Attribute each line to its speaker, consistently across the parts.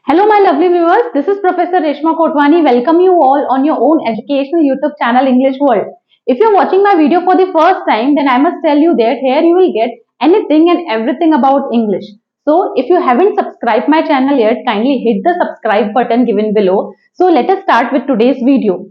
Speaker 1: Hello, my lovely viewers. This is Professor Reshma Kotwani. Welcome you all on your own educational YouTube channel, English World. If you're watching my video for the first time, then I must tell you that here you will get anything and everything about English. So, if you haven't subscribed my channel yet, kindly hit the subscribe button given below. So, let us start with today's video.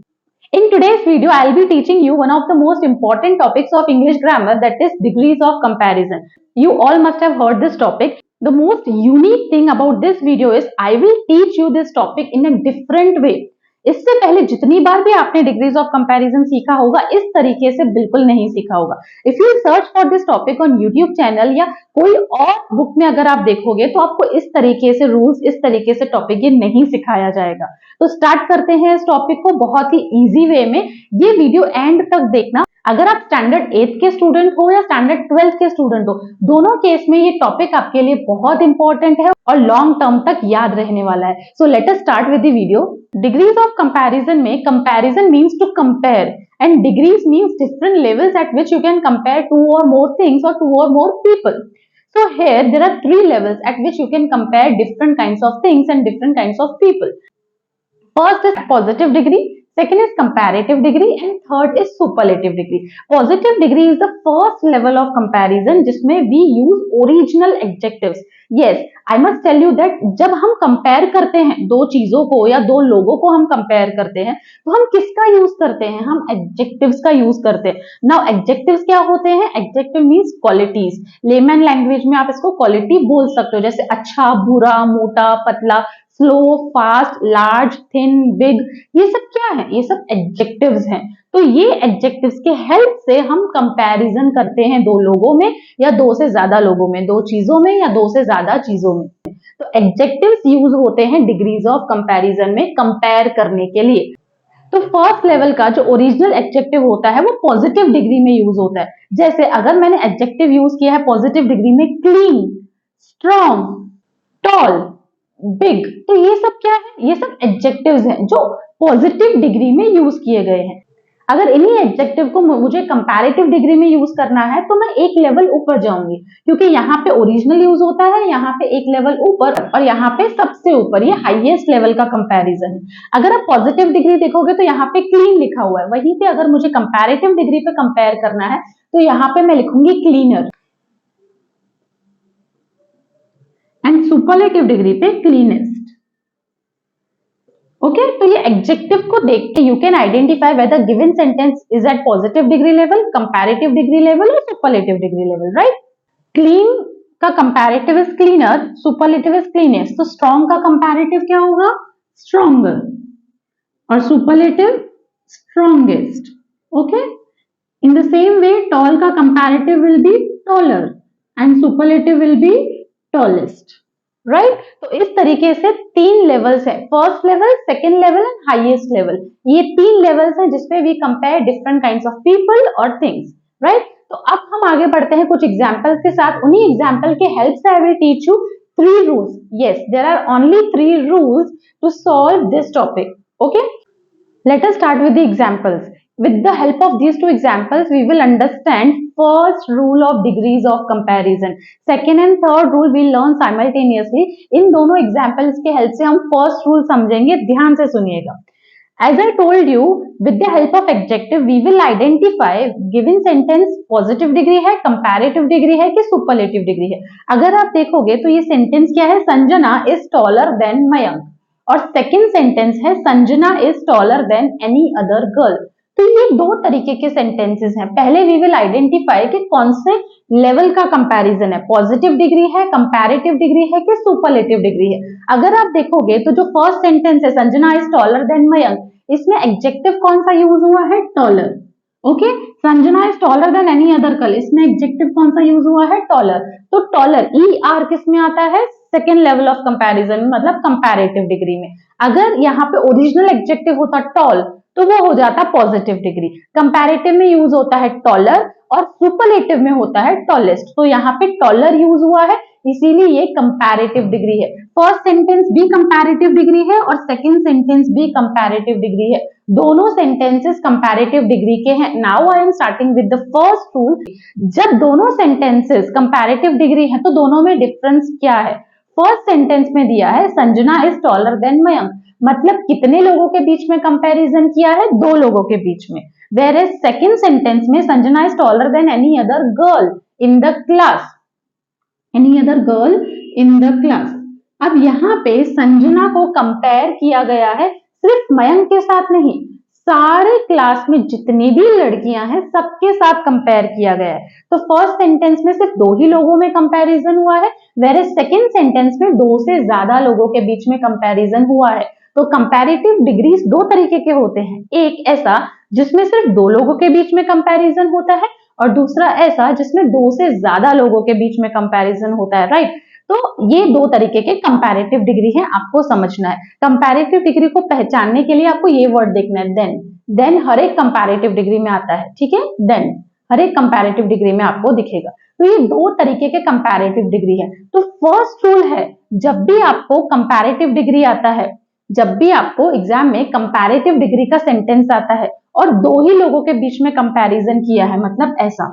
Speaker 1: In today's video, I'll be teaching you one of the most important topics of English grammar, that is degrees of comparison. You all must have heard this topic. The most unique thing about this video is I will teach you this topic in a different way. इससे पहले जितनी बार भी आपने degrees of comparison सीखा होगा, इस तरीके से बिल्कुल नहीं सीखा होगा. If you search for this topic on YouTube channel या कोई और बुक में अगर आप देखोगे तो आपको इस तरीके से रूल्स, इस तरीके से टॉपिक ये नहीं सिखाया जाएगा. तो स्टार्ट करते हैं इस टॉपिक को बहुत ही इजी वे में. ये वीडियो एंड तक देखना. अगर आप स्टैंडर्ड 8th के स्टूडेंट हो या स्टैंडर्ड 12th के स्टूडेंट हो, दोनों केस में ये टॉपिक आपके लिए बहुत इंपॉर्टेंट है और लॉन्ग टर्म तक याद रहने वाला है. So let us start with the video. Degrees of comparison में comparison means to compare and degrees means different levels at which you can compare two और मोर थिंग्स और टू और more people. So here there are three levels at which you can compare different kinds of things and different kinds of people. First is positive degree, second is comparative degree and third is superlative degree. Positive degree is the first level of comparison जिसमें we use original adjectives. Yes, I must tell you that जब हम compare करते हैं दो चीजों को या दो लोगों को हम compare करते हैं तो हम किसका use करते हैं? हम adjectives का use करते हैं. Now adjectives क्या होते हैं? Adjective means qualities. Layman language में आप इसको quality बोल सकते हो, जैसे अच्छा, बुरा, मोटा, पतला, slow, fast, large, thin, big. ये सब क्या है? ये सब एडजेक्टिव्स हैं. तो ये एडजेक्टिव्स के हेल्प से हम कंपैरिजन करते हैं दो लोगों में या दो से ज्यादा लोगों में, दो चीजों में या दो से ज्यादा चीजों में. तो एडजेक्टिव्स यूज होते हैं डिग्रीज ऑफ कंपैरिजन में कंपेयर करने के लिए. तो फर्स्ट लेवल का जो ओरिजिनल एडजेक्टिव होता है वो पॉजिटिव डिग्री में यूज होता है. जैसे अगर मैंने एडजेक्टिव यूज किया है पॉजिटिव डिग्री में क्लीन, स्ट्रॉन्ग, टॉल, बिग, तो ये सब क्या है? ये सब एडजेक्टिव्स हैं जो पॉजिटिव डिग्री में यूज किए गए हैं. अगर इन्हीं एडजेक्टिव को मुझे कंपैरेटिव डिग्री में यूज करना है तो मैं एक लेवल ऊपर जाऊंगी, क्योंकि यहाँ पे ओरिजिनल यूज होता है, यहाँ पे एक लेवल ऊपर और यहाँ पे सबसे ऊपर. ये हाईएस्ट लेवल का कंपैरिजन है. अगर आप पॉजिटिव डिग्री देखोगे तो यहाँ पे क्लीन लिखा हुआ है, वहीं पे अगर मुझे कंपैरेटिव डिग्री पे कंपेयर करना है तो यहाँ पे मैं लिखूंगी क्लीनर एंड सुपरलेटिव डिग्री पे क्लीनेस्ट. ओके, तो ये एडजेक्टिव को देख के you can identify whether given sentence is at positive degree level, comparative degree level और superlative degree level, right? Clean का comparative is cleaner, superlative is cleanest. तो strong का कंपैरेटिव क्या होगा? स्ट्रॉन्गर. और superlative strongest. Okay, in the same way tall का comparative will be taller and superlative will be tallest, right? तो इस तरीके से तीन लेवल्स है, first level, second level and highest level. ये तीन लेवल्स हैं जिसपे we compare different kinds of people और थिंग्स, राइट? तो अब हम आगे बढ़ते हैं कुछ एग्जांपल्स के साथ. उन्हीं एग्जांपल के हेल्प से I will teach you 3 rules. Yes, there are only 3 rules to solve this topic. Okay, let us start with the examples. With the help of these 2 examples, we will understand first rule of degrees of comparison. Second and third rule we'll learn simultaneously. इन दोनों examples के help से हम first rule समझेंगे. ध्यान से सुनिएगा. As I told you, with the help of adjective, we will identify given sentence positive degree है, comparative degree है कि superlative degree है. अगर आप देखोगे तो ये sentence क्या है? Sanjana is taller than Mayank. और सेकेंड सेंटेंस है Sanjana is taller than any other girl. तो ये दो तरीके के सेंटेंसेस हैं. पहले वी विल आइडेंटिफाई कि कौन से लेवल का कंपैरिजन है, पॉजिटिव डिग्री है, कंपैरेटिव डिग्री है कि सुपरलेटिव डिग्री है. अगर आप देखोगे तो जो फर्स्ट सेंटेंस है Sanjana is taller than Mayank, इसमें एडजेक्टिव कौन सा यूज हुआ है? Taller. Okay, Sanjana is taller than any other girl, इसमें एडजेक्टिव कौन सा यूज हुआ है? टॉलर. तो टॉलर ER किस में आता है? सेकेंड लेवल ऑफ कंपैरिजन में, मतलब कंपैरेटिव डिग्री में. अगर यहाँ पे ओरिजिनल एडजेक्टिव होता टॉल तो वो हो जाता पॉजिटिव डिग्री. कंपैरेटिव में यूज होता है टॉलर और सुपरलेटिव में होता है टॉलेस्ट. तो यहाँ पे टॉलर यूज हुआ है, इसीलिए ये कंपैरेटिव डिग्री है. फर्स्ट सेंटेंस भी कंपैरेटिव डिग्री है और सेकंड सेंटेंस भी कंपैरेटिव डिग्री है. दोनों सेंटेंसेस कंपैरेटिव डिग्री के हैं. Now I am starting with the first rule. जब दोनों सेंटेंसेस कंपैरेटिव डिग्री है तो दोनों में डिफरेंस क्या है? फर्स्ट सेंटेंस में दिया है Sanjana is taller than Mayank, मतलब कितने लोगों के बीच में कंपैरिजन किया है, दो लोगों के बीच में। वेयर एज सेकेंड सेंटेंस में Sanjana is taller than any other girl in the class, any other girl in the class. अब यहाँ पे संजना को कंपेयर किया गया है सिर्फ मयंक के साथ नहीं, सारे क्लास में जितनी भी लड़कियां हैं सबके साथ कंपेयर किया गया है। तो फर्स्ट सेंटेंस में सिर्फ दो ही लोगों में कंपैरिजन हुआ है, वेयर सेकेंड सेंटेंस में दो से ज्यादा लोगों के बीच में कंपैरिजन हुआ है। तो कंपैरेटिव डिग्रीज दो तरीके के होते हैं, एक ऐसा जिसमें सिर्फ दो लोगों के बीच में कंपैरिजन होता है और दूसरा ऐसा जिसमें दो से ज्यादा लोगों के बीच में कंपैरिजन होता है, राइट। तो ये दो तरीके के कंपैरेटिव डिग्री है, आपको समझना है। कंपैरेटिव डिग्री को पहचानने के लिए आपको ये वर्ड देखना है देन। देन हर एक कंपैरेटिव डिग्री में आता है, ठीक है, देन हर एक कंपैरेटिव डिग्री में आपको दिखेगा। तो ये दो तरीके के कंपैरेटिव डिग्री है। तो फर्स्ट रूल है, जब भी आपको कंपैरेटिव डिग्री आता है, जब भी आपको एग्जाम में कंपैरेटिव डिग्री का सेंटेंस आता है और दो ही लोगों के बीच में कंपैरिजन किया है, मतलब ऐसा,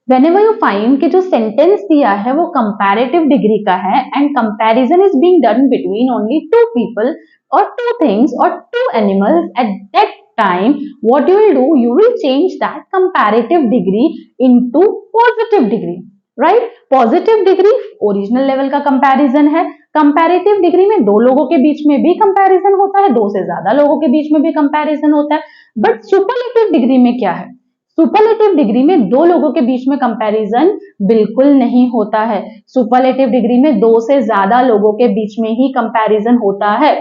Speaker 1: whenever you find कि जो सेंटेंस दिया है वो कंपैरेटिव डिग्री का है and comparison is being done between only two people और टू थिंग्स और two animals, at that time what you will do, you will change that comparative degree into positive degree, right. Positive degree original level का comparison है, comparative degree में दो लोगों के बीच में भी कंपैरिजन होता है, दो से ज्यादा लोगों के बीच में भी कंपैरिजन होता है। बट सुपरलेटिव डिग्री में क्या है, सुपरलेटिव डिग्री में दो लोगों के बीच में कंपैरिजन बिल्कुल नहीं होता है। सुपरलेटिव डिग्री में दो से ज्यादा लोगों के बीच में ही कंपैरिजन होता है,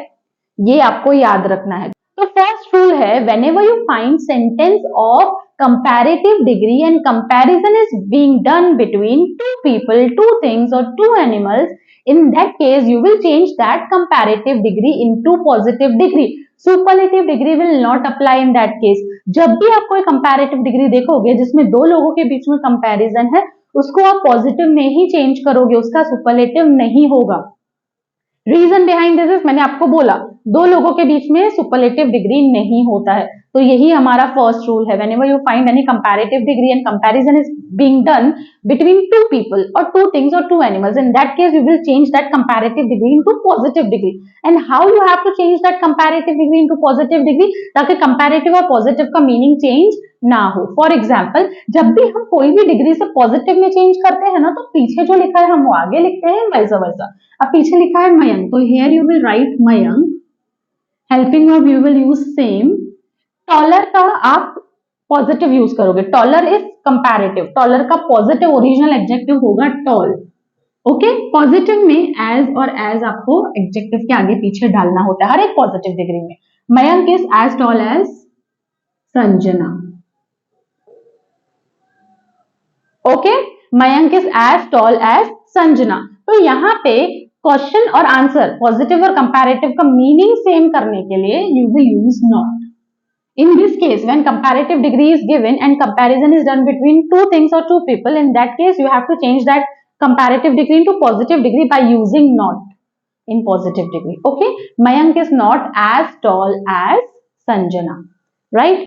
Speaker 1: ये आपको याद रखना है। तो फर्स्ट रूल है, whenever you find sentence of comparative degree and comparison is being done between two people, two things or two animals, in that case you will change that comparative degree into positive degree. Superlative degree will not apply in that case. जब भी आप कोई comparative degree देखोगे जिसमें दो लोगों के बीच में कंपैरिजन है, उसको आप पॉजिटिव में ही चेंज करोगे, उसका सुपरलेटिव नहीं होगा। रीजन बिहाइंड दिस इज, मैंने आपको बोला दो लोगों के बीच में सुपरलेटिव डिग्री नहीं होता है, तो यही हमारा फर्स्ट रूल है। Whenever you find any comparative degree and comparison is being done between two people और टू थिंग्स और two animals, in that case you will change that comparative degree into positive degree. And how you have to change that comparative degree into positive degree, ताकि comparative और positive का meaning change ना हो। For example, जब भी हम कोई भी डिग्री से पॉजिटिव में चेंज करते हैं ना, तो पीछे जो लिखा है हम वो आगे लिखते हैं, वैसा वैसा। अब पीछे लिखा है मयंक, तो here you will right Mayank, helping verb you will use same. Taller का आप पॉजिटिव यूज करोगे, टॉलर इज कंपैरेटिव, टॉलर का पॉजिटिव ओरिजिनल एडजेक्टिव होगा टॉल, ओके। पॉजिटिव में एज और एज आपको एडजेक्टिव के आगे पीछे डालना होता है हर एक पॉजिटिव डिग्री में। Mayank is as tall as Sanjana, okay, Mayank is as tall as Sanjana. तो यहाँ पे क्वेश्चन और आंसर पॉजिटिव और कंपैरेटिव का मीनिंग सेम करने के लिए you will use not. In this case, when comparative degree is given and comparison is done between two things or two people, in that case you have to change that comparative degree into positive degree by using not in positive degree, okay. Mayank is not as tall as Sanjana, right.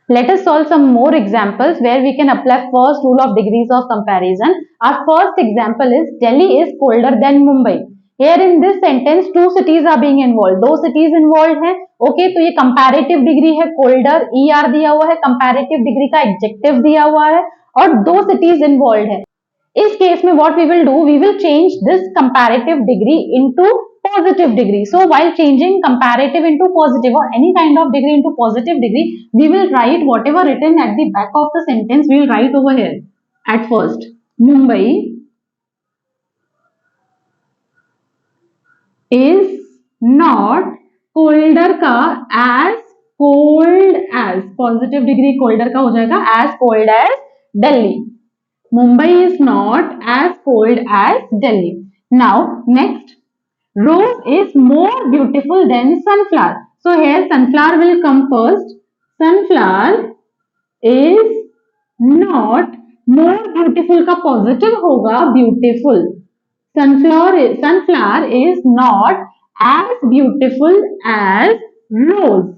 Speaker 1: Let us solve some more examples where we can apply first rule of degrees of comparison. Our first example is Delhi is colder than Mumbai. Here in this sentence two cities are being involved, दो cities involved हैं, okay. तो ये comparative degree है, colder ER दिया हुआ है, comparative degree का adjective दिया हुआ है और दो सिटीज इन्वॉल्व है। इस केस में what we will do, we will change this comparative degree into positive degree. So while changing comparative into positive or any kind of degree into positive degree, we will write whatever written at the back of the sentence, we will write over here. At first, Mumbai is not colder का as cold as, positive degree colder का हो जाएगा as cold as Delhi. Mumbai is not as cold as Delhi. Now next, Rose is more beautiful than sunflower. So here sunflower will come first. Sunflower is not more beautiful का positive होगा beautiful. Sunflower is not as beautiful as Rose.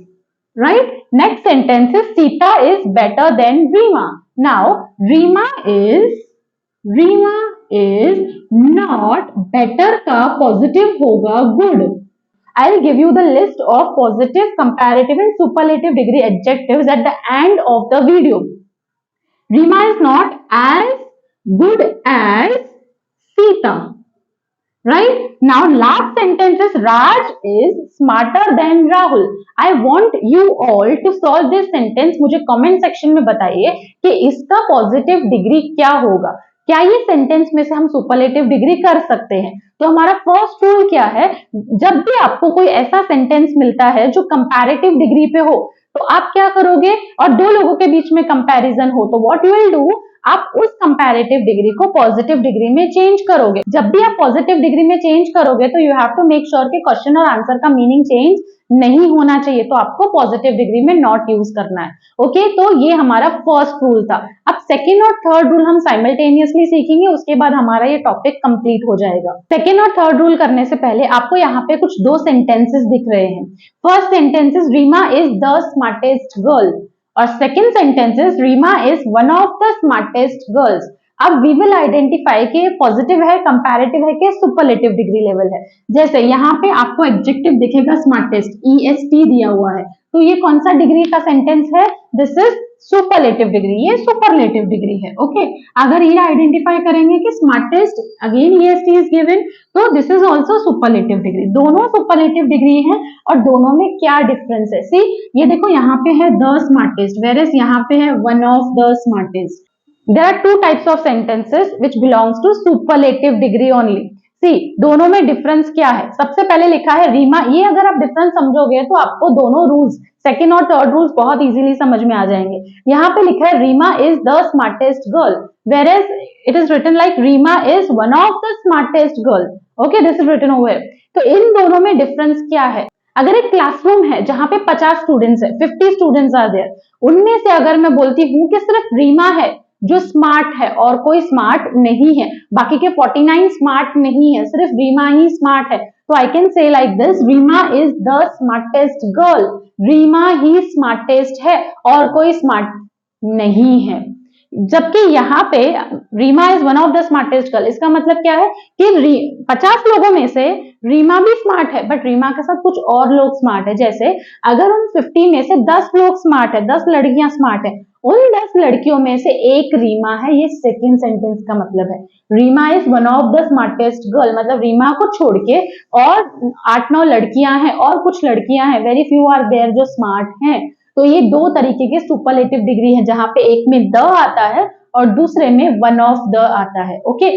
Speaker 1: Right? Next sentence is Sita is better than Rima. Now Rima is Rima is not, better का positive होगा good. I will give you the list of positive, comparative and superlative degree adjectives at the end of the video. Rima is not as good as Sita. Right? Now last sentence is Raj is smarter than Rahul. I want you all to solve this sentence. मुझे comment section में बताइए कि इसका positive degree क्या होगा। क्या ये sentence में से हम सुपरलेटिव डिग्री कर सकते हैं? तो हमारा फर्स्ट रूल क्या है, जब भी आपको कोई ऐसा सेंटेंस मिलता है जो कंपैरेटिव डिग्री पे हो, तो आप क्या करोगे, और दो लोगों के बीच में कंपैरिजन हो, तो व्हाट यू विल डू, आप उस कंपैरेटिव डिग्री को पॉजिटिव डिग्री में चेंज करोगे। जब भी आप पॉजिटिव डिग्री में चेंज करोगे तो you have to make sure कि क्वेश्चन और आंसर का मीनिंग चेंज नहीं होना चाहिए, तो आपको पॉजिटिव डिग्री में नॉट यूज करना है। ओके, तो ये हमारा फर्स्ट रूल था। अब सेकेंड और थर्ड रूल हम साइमल्टेनियसली सीखेंगे, उसके बाद हमारा ये टॉपिक कंप्लीट हो जाएगा। सेकेंड और थर्ड रूल करने से पहले आपको यहाँ पे कुछ दो सेंटेंसेस दिख रहे हैं। First sentence is Reema is the smartest girl, और second sentence is Reema is one of the smartest girls. अब वी विल आइडेंटिफाई कि पॉजिटिव है, कंपैरेटिव है कि सुपरलेटिव डिग्री लेवल है। जैसे यहाँ पे आपको एडजेक्टिव दिखेगा स्मार्टेस्ट, EST दिया हुआ है, तो ये कौन सा डिग्री का सेंटेंस है, दिस इज सुपरलेटिव डिग्री, ये सुपरलेटिव डिग्री है। ओके, अगर ये आइडेंटिफाई करेंगे कि smartest, again EST is given, तो this is also superlative degree. दोनों सुपरलेटिव डिग्री है, और दोनों में क्या डिफरेंस है, सी ये देखो, यहाँ पे है द स्मार्टेस्ट, वेयर इज यहाँ पे है one of the smartest. There are two types of sentences which belongs to superlative degree only. See, दोनों में डिफरेंस क्या है। सबसे पहले लिखा है रीमा, ये अगर आप डिफरेंस समझोगे तो आपको दोनों रूल्स, सेकेंड और थर्ड रूल्स बहुत इजीली समझ में आ जाएंगे। यहाँ पे लिखा है Rima is the smartest girl, whereas it is written like Rima is one of the smartest girl. Okay, this is written over. तो इन दोनों में डिफरेंस क्या है। अगर एक क्लासरूम है जहां पे 50 स्टूडेंट्स है, 50 स्टूडेंट्स आर देयर, उनमें से अगर मैं बोलती हूँ कि सिर्फ रीमा है जो स्मार्ट है और कोई स्मार्ट नहीं है, बाकी के 49 स्मार्ट नहीं है, सिर्फ रीमा ही स्मार्ट है, तो I can say like this, Rima is the smartest girl, Rima ही स्मार्टेस्ट है और कोई स्मार्ट नहीं है। जबकि यहाँ पे Rima is one of the smartest girl, इसका मतलब क्या है कि 50 लोगों में से रीमा भी स्मार्ट है, बट रीमा के साथ कुछ और लोग स्मार्ट है। जैसे अगर उन 50 में से 10 लोग स्मार्ट है, 10 लड़कियां स्मार्ट है, उन 10 लड़कियों में से एक रीमा है, ये सेकेंड सेंटेंस का मतलब है। Rima is one of the smartest girl, मतलब रीमा को छोड़ के और 8-9 लड़कियां हैं, और कुछ लड़कियां हैं, वेरी फ्यू आर देयर जो स्मार्ट हैं। तो ये दो तरीके के सुपरलेटिव डिग्री है, जहां पे एक में द आता है और दूसरे में वन ऑफ द आता है। Okay,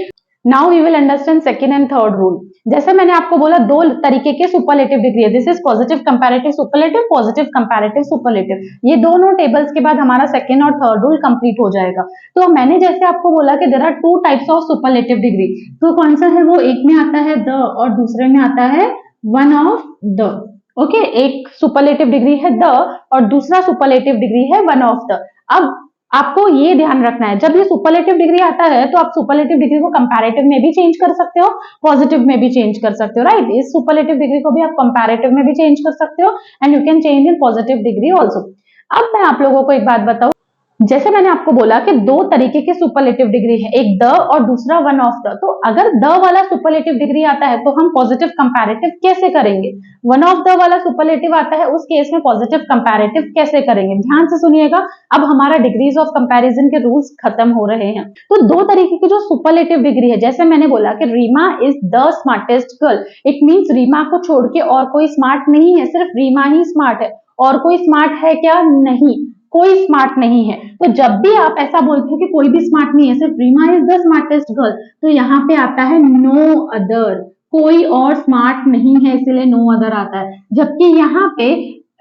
Speaker 1: now we will understand second and third rule. जैसे मैंने आपको बोला दो तरीके के सुपरलेटिव डिग्री है, this is positive comparative superlative, positive comparative superlative. ये दोनों टेबल्स के बाद हमारा सेकेंड और थर्ड रूल कंप्लीट हो जाएगा। तो मैंने जैसे आपको बोला कि there are two types of superlative degree, तो कौन सा है वो, एक में आता है द और दूसरे में आता है वन ऑफ द। ओके, एक सुपरलेटिव डिग्री है द और दूसरा सुपरलेटिव डिग्री है वन ऑफ द। अब आपको ये ध्यान रखना है, जब ये सुपरलेटिव डिग्री आता है तो आप सुपरलेटिव डिग्री को कंपैरेटिव में भी चेंज कर सकते हो, पॉजिटिव में भी चेंज कर सकते हो, राइट। इस सुपरलेटिव डिग्री को भी आप कंपैरेटिव में भी चेंज कर सकते हो, and you can change in positive degree also. अब मैं आप लोगों को एक बात बताऊं, जैसे मैंने आपको बोला कि दो तरीके के सुपरलेटिव डिग्री है, एक द और दूसरा वन ऑफ द। तो अगर द वाला सुपरलेटिव डिग्री आता है तो हम पॉजिटिव कंपैरेटिव कैसे करेंगे, वन ऑफ द वाला सुपरलेटिव आता है उस केस में पॉजिटिव कंपैरेटिव कैसे करेंगे, ध्यान से सुनिएगा। अब हमारा डिग्रीज ऑफ कंपैरिजन के रूल्स खत्म हो रहे हैं। तो दो तरीके की जो सुपरलेटिव डिग्री है, जैसे मैंने बोला कि Rima is the smartest girl, it means Rima को छोड़ के और कोई स्मार्ट नहीं है, सिर्फ रीमा ही स्मार्ट है, और कोई स्मार्ट है क्या, नहीं, कोई स्मार्ट नहीं है। तो जब भी आप ऐसा बोलते हो कि कोई भी स्मार्ट नहीं है, सिर्फ Rima is the smartest girl, तो यहाँ पे आता है नो अदर, कोई और स्मार्ट नहीं है, इसलिए नो अदर आता है। जबकि यहाँ पे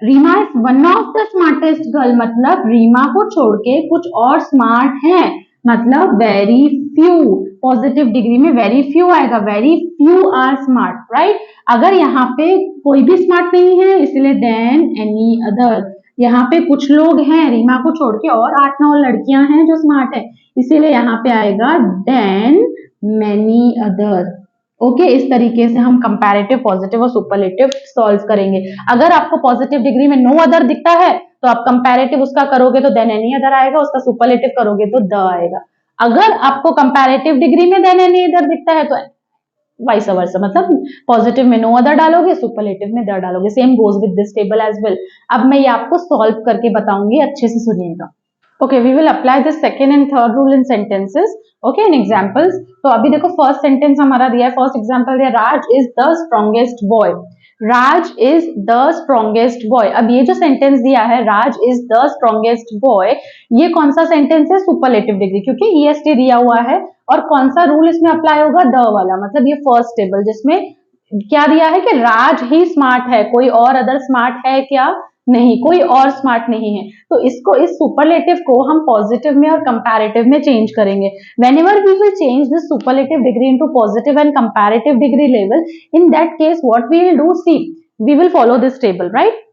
Speaker 1: Rima is one of the smartest girl, मतलब रीमा को छोड़ के कुछ और स्मार्ट है, मतलब वेरी फ्यू, पॉजिटिव डिग्री में वेरी फ्यू आएगा, very few are smart, right. अगर यहाँ पे कोई भी स्मार्ट नहीं है, इसलिए देन एनी अदर, यहाँ पे कुछ लोग हैं रीमा को छोड़ के और 8-9 लड़कियां हैं जो स्मार्ट है, इसीलिए यहाँ पे आएगा देन मेनी अदर। ओके, इस तरीके से हम कंपैरेटिव, पॉजिटिव और सुपरलेटिव सॉल्व करेंगे। अगर आपको पॉजिटिव डिग्री में नो अदर दिखता है तो आप कंपैरेटिव उसका करोगे तो देन एनी अदर आएगा, उसका सुपरलेटिव करोगे तो द आएगा। अगर आपको कंपैरेटिव डिग्री में देन एनी अदर दिखता है तो वाइस वर्सा, मतलब पॉजिटिव में नो अदर डालोगे, सुपरलेटिव में दर डालोगे। Same goes with this table as well. अब मैं ये आपको सॉल्व करके बताऊंगी, अच्छे से सुनिएगा। Okay, we will apply this second and third rule in sentences, okay, in examples. तो अभी देखो फर्स्ट सेंटेंस हमारा दिया है, फर्स्ट एग्जांपल दिया, Raj is the strongest boy. Raj is the strongest boy. अब ये जो सेंटेंस दिया है, Raj is the strongest boy, ये कौन सा सेंटेंस है? सुपरलेटिव डिग्री, क्योंकि ईएसटी दिया हुआ है। और कौन सा रूल इसमें अप्लाई होगा? द वाला, मतलब ये फर्स्ट टेबल जिसमें क्या दिया है कि राज ही स्मार्ट है, कोई और अदर स्मार्ट है क्या? नहीं, कोई और स्मार्ट नहीं है। तो इसको, इस सुपरलेटिव को हम पॉजिटिव में और कंपैरेटिव में चेंज करेंगे। Whenever we will change this superlative degree into positive and comparative degree level, in that case what we will do, see we will follow this table, right?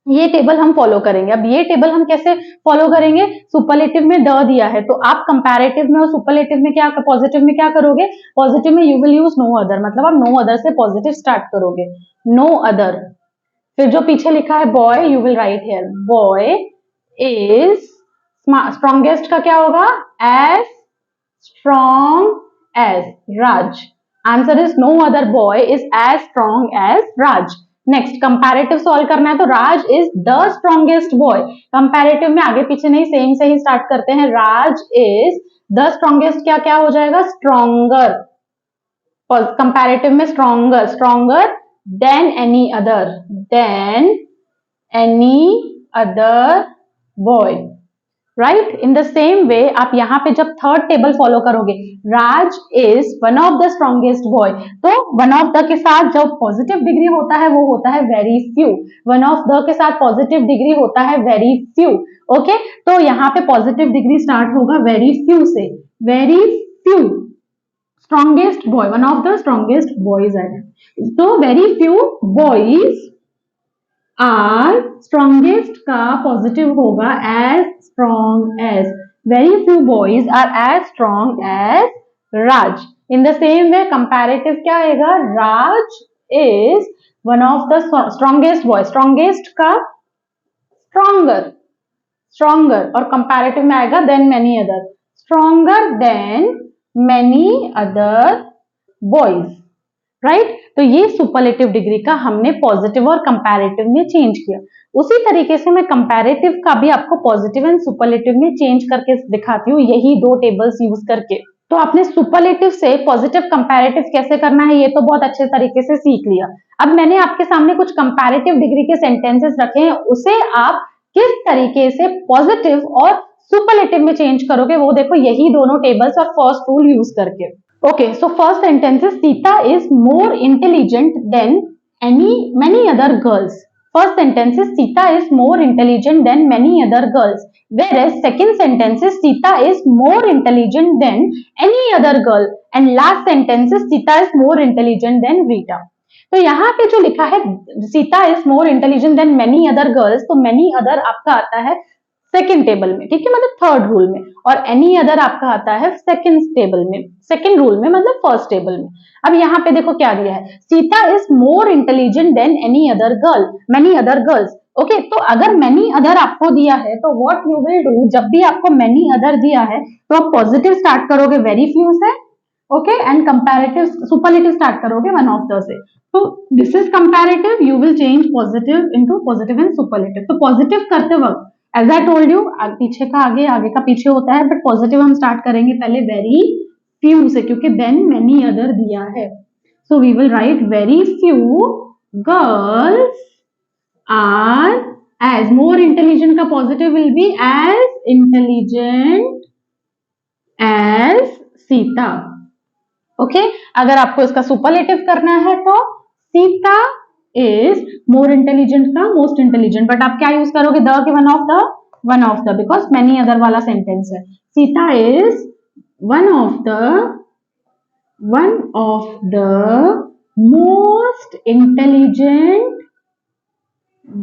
Speaker 1: ये table हम follow करेंगे। अब ये table हम कैसे follow करेंगे? Superlative में the दिया है, तो आप कंपैरेटिव में और सुपरलेटिव में क्या, पॉजिटिव में क्या करोगे? पॉजिटिव में you will use no other, मतलब आप नो अदर से पॉजिटिव स्टार्ट करोगे, नो अदर। फिर जो पीछे लिखा है boy, you will write here boy is strongest का क्या होगा? As strong as Raj. Answer is no other boy is as strong as Raj. Next comparative solve करना है, तो Raj is the strongest boy. Comparative में आगे पीछे नहीं, सेम से ही स्टार्ट करते हैं। राज इज द स्ट्रॉन्गेस्ट, क्या क्या हो जाएगा? स्ट्रॉन्गर। कंपैरेटिव में stronger, stronger than any other, than any other boy, right? In the same way आप यहाँ पे जब थर्ड टेबल फॉलो करोगे, Raj is one of the strongest boy, तो वन ऑफ द के साथ जो पॉजिटिव डिग्री होता है वो होता है very few. One of the के साथ पॉजिटिव डिग्री होता है वेरी फ्यू, ओके? तो यहाँ पे पॉजिटिव डिग्री स्टार्ट होगा वेरी फ्यू से, very few strongest boy, one of the strongest boys आएगा। तो very few boys are, strongest का पॉजिटिव होगा as strong as, very few boys are as strong as Raj. In the same way comparative क्या आएगा? Raj is one of the strongest boy, strongest का stronger, stronger, और comparative में आएगा than many other, stronger than many other boys, right? तो ये superlative degree का हमने पॉजिटिव और कंपैरेटिव में चेंज किया। उसी तरीके से मैं कंपैरेटिव का भी आपको पॉजिटिव एंड सुपरलेटिव में चेंज करके दिखाती हूँ, यही दो टेबल्स यूज करके। तो आपने सुपरलेटिव से पॉजिटिव कंपैरेटिव कैसे करना है ये तो बहुत अच्छे तरीके से सीख लिया। अब मैंने आपके सामने कुछ कंपैरेटिव डिग्री के सेंटेंसेस रखे हैं, उसे आप किस तरीके से पॉजिटिव और सुपरलेटिव में चेंज करोगे वो देखो, यही दोनों टेबल्स और फर्स्ट रूल यूज करके। Okay, so first sentence is Sita is more intelligent than many other girls. First sentence is Sita is more intelligent than many other girls. Whereas second sentence is Sita is more intelligent than any other girl. And last sentence is Sita is more intelligent than Rita. तो यहाँ पे जो लिखा है Sita is more intelligent than many other girls, तो many other आपका आता है सेकेंड टेबल में, ठीक है, मतलब थर्ड रूल में, और एनी अदर आपका आता है सेकेंड टेबल में, सेकेंड रूल में, मतलब फर्स्ट टेबल में। अब यहाँ पे देखो क्या दिया है, Sita is more intelligent than any other girl, many other girls, okay? तो अगर मेनी अदर आपको दिया है तो व्हाट यू विल डू, जब भी आपको मेनी अदर दिया है तो आप पॉजिटिव स्टार्ट करोगे वेरी फ्यू से, okay, and comparative superlative start करोगे वन ऑफ द से। तो this is comparative, you will change positive into positive and superlative. तो पॉजिटिव करते वक्त एज आई टोल्ड यू, पीछे का आगे, आगे का पीछे होता है, बट पॉजिटिव हम स्टार्ट करेंगे पहले वेरी फ्यू से, क्योंकि देन मेनी अदर दिया है। So we will write very few girls are as, more intelligent का positive will be as intelligent as Sita, okay? अगर आपको इसका सुपरलेटिव करना है तो सीता इज मोर इंटेलिजेंट का मोस्ट इंटेलिजेंट, बट आप क्या यूज करोगे? द के one of the, because many other वाला सेंटेंस है। Sita is one of the most intelligent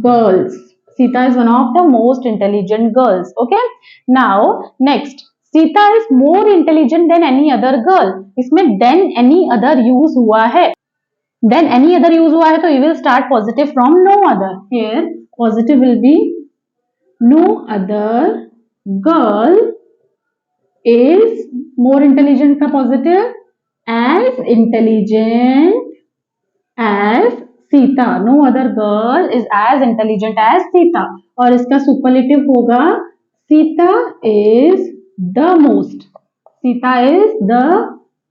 Speaker 1: girls, Sita is one of the most intelligent girls, okay? Now next, Sita is more intelligent than any other girl, इसमें than any other use हुआ है, than any other use हुआ है, तो you will start positive from no other. Here positive will be no other girl is more intelligent का positive, as intelligent as Sita, no other girl is as intelligent as Sita. और इसका superlative होगा Sita is the most, Sita is the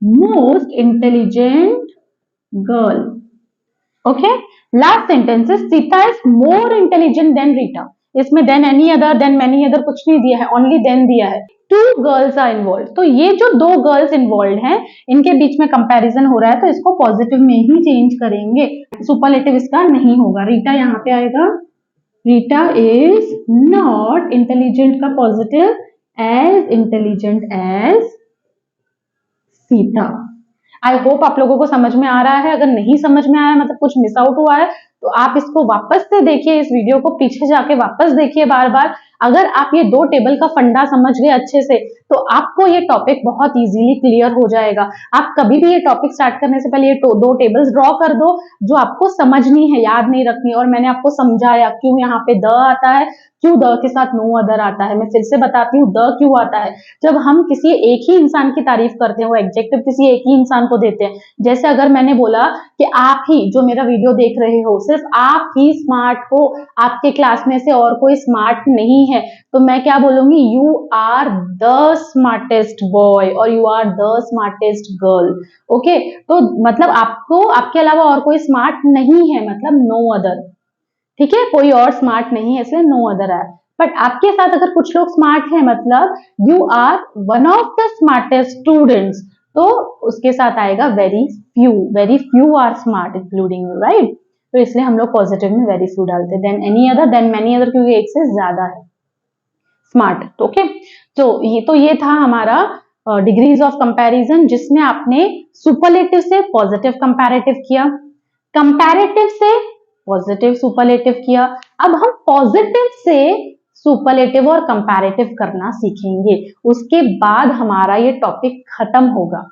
Speaker 1: most intelligent girl. Okay, last sentence is Sita is more intelligent than Rita. इसमें than any other, than many other कुछ नहीं दिया है, only then दिया है। टू गर्ल्स आर इन्वॉल्व, तो ये जो दो गर्ल्स इन्वॉल्व हैं इनके बीच में कंपैरिजन हो रहा है, तो इसको पॉजिटिव में ही चेंज करेंगे, सुपरलेटिव इसका नहीं होगा। रीटा यहाँ पे आएगा, रीटा इज नॉट इंटेलिजेंट का positive, as intelligent as Sita. I hope आप लोगों को समझ में आ रहा है। अगर नहीं समझ में आया है, मतलब कुछ मिस आउट हुआ है, तो आप इसको वापस से देखिए, इस वीडियो को पीछे जाके वापस देखिए बार बार। अगर आप ये दो टेबल का फंडा समझ गए अच्छे से, तो आपको ये टॉपिक बहुत इजीली क्लियर हो जाएगा। आप कभी भी ये टॉपिक स्टार्ट करने से पहले ये दो टेबल्स ड्रॉ कर दो जो आपको समझनी है, याद नहीं रखनी। और मैंने आपको समझाया क्यों यहाँ पे द आता है, क्यों द के साथ नो अदर आता है। मैं फिर से बताती हूँ द क्यों आता है। जब हम किसी एक ही इंसान की तारीफ करते हैं, वो एडजेक्टिव किसी एक ही इंसान को देते हैं, जैसे अगर मैंने बोला कि आप ही जो मेरा वीडियो देख रहे हो, सिर्फ आप ही स्मार्ट हो, आपके क्लास में से और कोई स्मार्ट नहीं है, तो मैं क्या बोलूंगी, you are the smartest boy और you are the smartest girl. Okay, तो मतलब आपको, आपके अलावा और कोई स्मार्ट नहीं है, मतलब नो अदर। ठीक है, कोई और स्मार्ट नहीं है, इसलिए नो अदर है। बट आपके साथ अगर कुछ लोग स्मार्ट हैं, मतलब you are one of the smartest students, तो उसके साथ आएगा very few are smart including you, right. तो इसलिए हम लोग पॉजिटिव में वेरी फ्यू डालते हैं, than any other, than many other, क्योंकि एक से ज्यादा है स्मार्ट। ओके, तो ये था हमारा डिग्रीज ऑफ कंपैरिजन, जिसमें आपने सुपरलेटिव से पॉजिटिव कंपैरेटिव किया, कंपैरेटिव से पॉजिटिव सुपरलेटिव किया। अब हम पॉजिटिव से सुपरलेटिव और कंपैरेटिव करना सीखेंगे, उसके बाद हमारा ये टॉपिक खत्म होगा।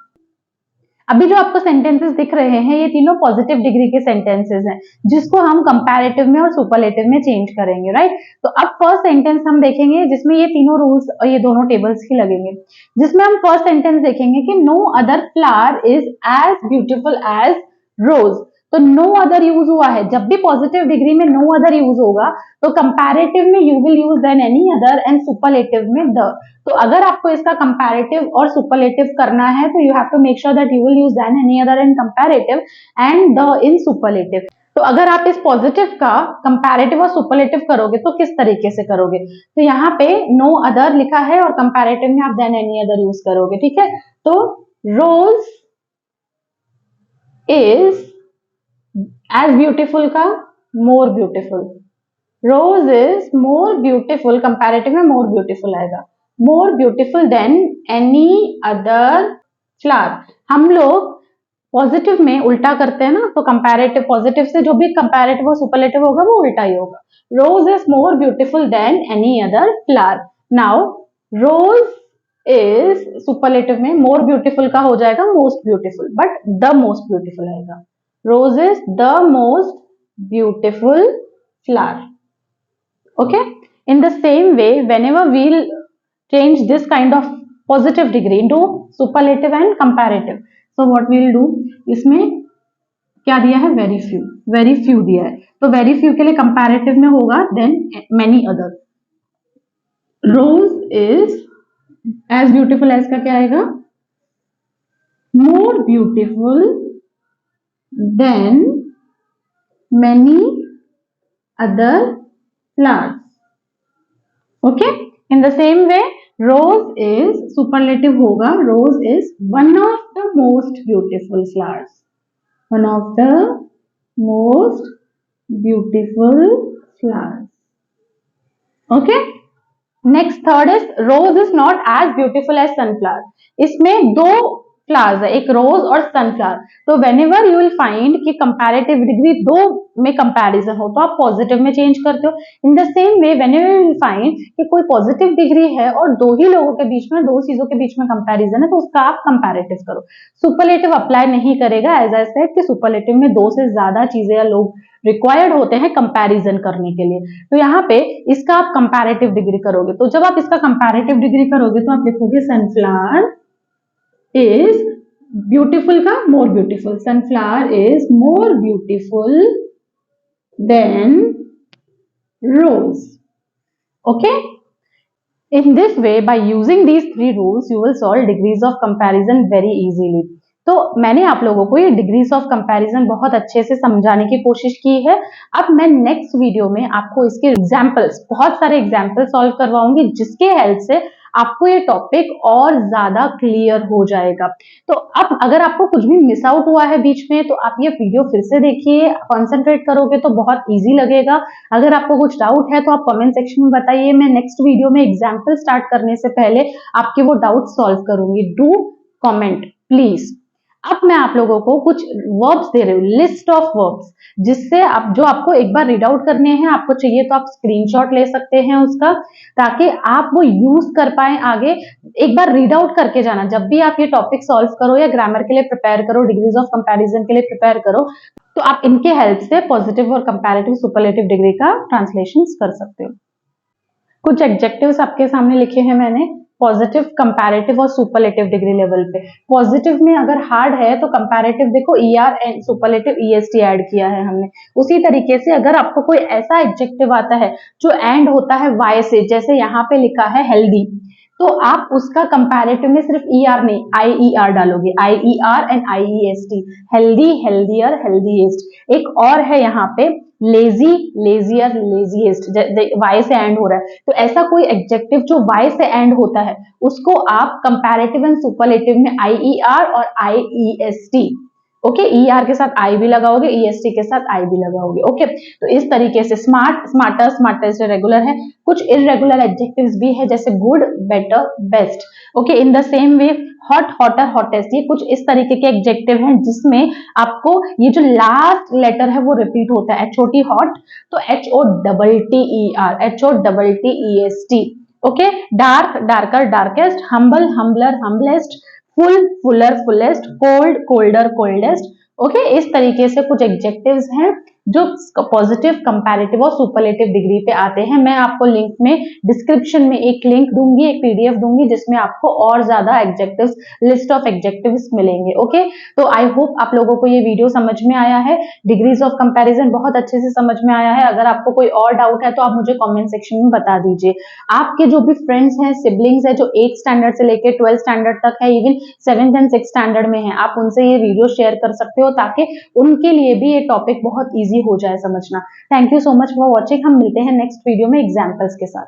Speaker 1: अभी जो आपको सेंटेंसेस दिख रहे हैं, ये तीनों पॉजिटिव डिग्री के सेंटेंसेस हैं, जिसको हम कंपैरेटिव में और सुपरलेटिव में चेंज करेंगे, राइट। तो अब फर्स्ट सेंटेंस हम देखेंगे जिसमें ये तीनों रूल्स और ये दोनों टेबल्स ही लगेंगे, जिसमें हम फर्स्ट सेंटेंस देखेंगे कि no other flower is as beautiful as rose. तो नो अदर यूज हुआ है, जब भी पॉजिटिव डिग्री में नो अदर यूज होगा, तो कंपैरेटिव में you will use than any other and superlative में द। तो अगर आपको इसका कंपैरेटिव और सुपरलेटिव करना है, तो you have to make sure that you will use than any other in comparative and the in superlative. तो अगर आप इस पॉजिटिव का कंपैरेटिव और सुपरलेटिव करोगे तो किस तरीके से करोगे, तो यहाँ पे नो अदर लिखा है और कंपैरेटिव में आप देन एनी अदर यूज करोगे, ठीक है। तो रोज इज एज ब्यूटीफुल का more beautiful, rose is more beautiful, comparative में मोर ब्यूटीफुल आएगा, more beautiful than any other flower. हम लोग पॉजिटिव में उल्टा करते हैं ना, तो कंपैरेटिव पॉजिटिव से जो भी कंपैरेटिव और सुपरलेटिव होगा वो उल्टा ही होगा। Rose is more beautiful than any other flower. Now rose is superlative में मोर ब्यूटीफुल का हो जाएगा most beautiful, but the most beautiful आएगा। Rose is the most beautiful flower. Okay. In the same way, whenever we'll change this kind of positive degree into superlative and comparative, so what we'll do, इसमें क्या दिया है, very few दिया है, तो very few के लिए comparative में होगा then many other। Rose is as beautiful as का क्या आएगा, more beautiful then many other flowers. Okay, in the same way rose is superlative होगा, rose is one of the most beautiful flowers, one of the most beautiful flowers. Okay, next third is rose is not as beautiful as sunflower। इसमें दो flowers है, एक रोज और sunflower. तो whenever you will find कि comparative degree दो में comparison हो तो आप पॉजिटिव में चेंज करते हो। इन the same way whenever you will find कि कोई पॉजिटिव डिग्री है और दो ही लोगों के बीच में, दो चीजों के बीच में कंपैरिजन है, तो उसका आप कंपैरेटिव करो। सुपरलेटिव अप्लाई नहीं करेगा, एज आई सेड कि सुपरलेटिव में दो से ज्यादा चीजें या लोग रिक्वायर्ड होते हैं कंपैरिजन करने के लिए। तो यहाँ पे इसका आप कंपैरेटिव डिग्री करोगे, तो जब आप इसका कंपैरेटिव डिग्री करोगे तो आप लिखोगे सनफ्लावर is beautiful का more beautiful, sunflower is more beautiful than rose. Okay, in this way by using these three rules you will solve degrees of comparison very easily. तो मैंने आप लोगों को ये डिग्रीज ऑफ कंपैरिजन बहुत अच्छे से समझाने की कोशिश की है। अब मैं नेक्स्ट वीडियो में आपको इसके एग्जाम्पल्स, बहुत सारे एग्जाम्पल सॉल्व करवाऊंगी, जिसके हेल्प से आपको ये टॉपिक और ज्यादा क्लियर हो जाएगा। तो अब अगर आपको कुछ भी मिस आउट हुआ है बीच में तो आप ये वीडियो फिर से देखिए, कॉन्सेंट्रेट करोगे तो बहुत ईजी लगेगा। अगर आपको कुछ डाउट है तो आप कमेंट सेक्शन में बताइए, मैं नेक्स्ट वीडियो में एग्जाम्पल स्टार्ट करने से पहले आपके वो डाउट सॉल्व करूंगी। Do comment please. अब मैं आप लोगों को कुछ वर्ब्स दे रही हूँ, लिस्ट ऑफ वर्ब्स, जिससे आप जो आपको एक बार रीड आउट करने हैं, आपको चाहिए तो आप स्क्रीनशॉट ले सकते हैं उसका, ताकि आप वो यूज कर पाए आगे। एक बार रीड आउट करके जाना, जब भी आप ये टॉपिक सॉल्व करो या ग्रामर के लिए प्रिपेयर करो, डिग्रीज ऑफ कंपैरिजन के लिए प्रिपेयर करो, तो आप इनके हेल्प से पॉजिटिव और कंपैरेटिव सुपरलेटिव डिग्री का ट्रांसलेशन कर सकते हो। कुछ एडजेक्टिव्स आपके सामने लिखे हैं मैंने, पॉजिटिव, कंपैरेटिव और सुपरलेटिव डिग्री लेवल पे। पॉजिटिव में अगर हार्ड है तो कंपैरेटिव देखो ER and superlative EST add किया है हमने। उसी तरीके से अगर आपको कोई ऐसा एडजेक्टिव आता है जो एंड होता है Y से, जैसे यहाँ पे लिखा है हेल्दी, तो आप उसका कंपैरेटिव में सिर्फ ER नहीं IER डालोगे, IER and IEST, healthy, healthier, healthiest. एक और है यहाँ पे लेजी, लेजियर, लेजीएस्ट, वाई से एंड हो रहा है, तो ऐसा कोई एडजेक्टिव जो वाई से एंड होता है उसको आप कंपैरेटिव एंड सुपरलेटिव में IER और IEST, ओके, ER के साथ I भी लगाओगे, EST के साथ I भी लगाओगे। ओके, तो इस तरीके से स्मार्ट, स्मार्टर, स्मार्टेस्ट रेगुलर है। कुछ इररेगुलर एडजेक्टिव्स भी है, जैसे good, better, best. Okay, in the same way hot, hotter, hottest, ये कुछ इस तरीके के एडजेक्टिव हैं जिसमें आपको ये जो लास्ट लेटर है वो रिपीट होता है। HOT हॉट, तो HOTTER, HOTTEST। Okay, dark, darker, darkest, humble, humbler, humblest, full, fuller, fullest, cold, colder, coldest. Okay, इस तरीके से कुछ एडजेक्टिव्स हैं जो पॉजिटिव, कंपैरेटिव और सुपरलेटिव डिग्री पे आते हैं। मैं आपको लिंक में, डिस्क्रिप्शन में एक लिंक दूंगी, एक PDF दूंगी, जिसमें आपको और ज्यादा एडजेक्टिव्स, लिस्ट ऑफ एडजेक्टिव्स मिलेंगे। ओके, तो आई होप आप लोगों को ये वीडियो समझ में आया है, डिग्रीज ऑफ कंपैरिजन बहुत अच्छे से समझ में आया है। अगर आपको कोई और डाउट है तो आप मुझे कॉमेंट सेक्शन में बता दीजिए। आपके जो भी फ्रेंड्स हैं, सिबलिंग्स है, जो 8th स्टैंडर्ड से लेकर 12th स्टैंडर्ड तक है, even 7th and 6th standard में है, आप उनसे ये वीडियो शेयर कर सकते हो, ताकि उनके लिए भी ये टॉपिक बहुत ईजी हो जाए समझना। Thank you so much for watching. हम मिलते हैं नेक्स्ट वीडियो में एग्जाम्पल्स के साथ।